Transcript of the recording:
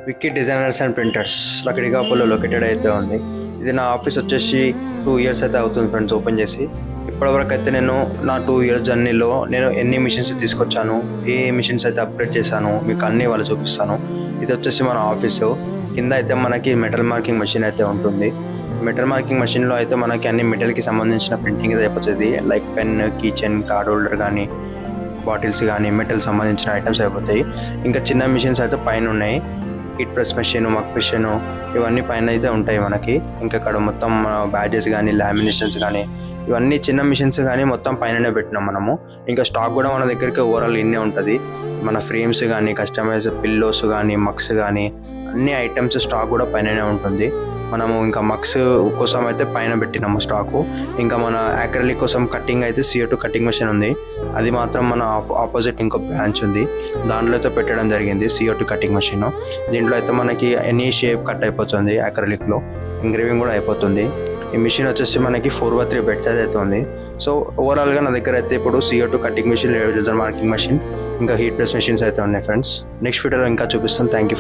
Vicky designers and printers లక్కడికాపుల్లో located అయితే ఉంది. ఇది నా ఆఫీస్ వచ్చేసి 2 years అయితే అవుతుంది ఫ్రెండ్స్ ఓపెన్ చేసి. ఇప్పటివరకు అయితే నేను నా 2 years జర్నీలో నేను ఎన్ని మిషన్స్ తీసుకొచ్చాను, ఏ మిషన్స్ అయితే అప్గ్రేడ్ చేశాను మీకు అన్నీ వాళ్ళు చూపిస్తాను. ఇది వచ్చేసి మన ఆఫీసు. కింద అయితే మనకి మెటల్ మార్కింగ్ మెషిన్ అయితే ఉంటుంది. మెటల్ మార్కింగ్ మెషిన్లో అయితే మనకి అన్ని మెటల్కి సంబంధించిన ప్రింటింగ్ అయితే అయిపోతుంది. Like pen, key chain, card holder కానీ, బాటిల్స్ కానీ మెటల్ సంబంధించిన ఐటమ్స్ అయిపోతాయి. ఇంకా చిన్న మిషన్స్ అయితే పైన ఉన్నాయి. Heat press machine, mug machine ఇవన్నీ పైన అయితే ఉంటాయి మనకి. ఇంకా ఇక్కడ మొత్తం బ్యాడ్జెస్ కానీ, లామినేషన్స్ కానీ ఇవన్నీ చిన్న మిషన్స్ కానీ మొత్తం పైననే పెట్టినాం మనము. ఇంకా స్టాక్ కూడా మన దగ్గరికి ఓవరాల్ ఇన్నే ఉంటుంది. మన ఫ్రేమ్స్ కానీ, కస్టమైజ్ పిల్లోస్ కానీ, మక్స్ కానీ అన్ని ఐటమ్స్ స్టాక్ కూడా పైననే ఉంటుంది. మనము ఇంకా మక్స్ కోసం అయితే పైన పెట్టినాము స్టాకు. ఇంకా మన యాక్రిలిక్ కోసం కటింగ్ అయితే CO2 కటింగ్ మెషిన్ ఉంది. అది మాత్రం మన ఆపోజిట్ ఇంకో బ్రాంచ్ ఉంది, దాంట్లో అయితే పెట్టడం జరిగింది CO2 కటింగ్ మెషిన్. దీంట్లో అయితే మనకి ఎనీ షేప్ కట్ అయిపోతుంది. యాక్రిలిక్లో ఎంగ్రేవింగ్ కూడా అయిపోతుంది. ఈ మిషన్ వచ్చేసి మనకి 4x3 బెడ్ సైజ్ అయితే ఉంది. సో ఓవరాల్గా నా దగ్గర అయితే ఇప్పుడు CO2 cutting machine, laser marking machine, ఇంకా హీట్ ప్రెస్ మెషిన్స్ అయితే ఉన్నాయి ఫ్రెండ్స్. నెక్స్ట్ వీడియోలో ఇంకా చూపిస్తాను. Thank you.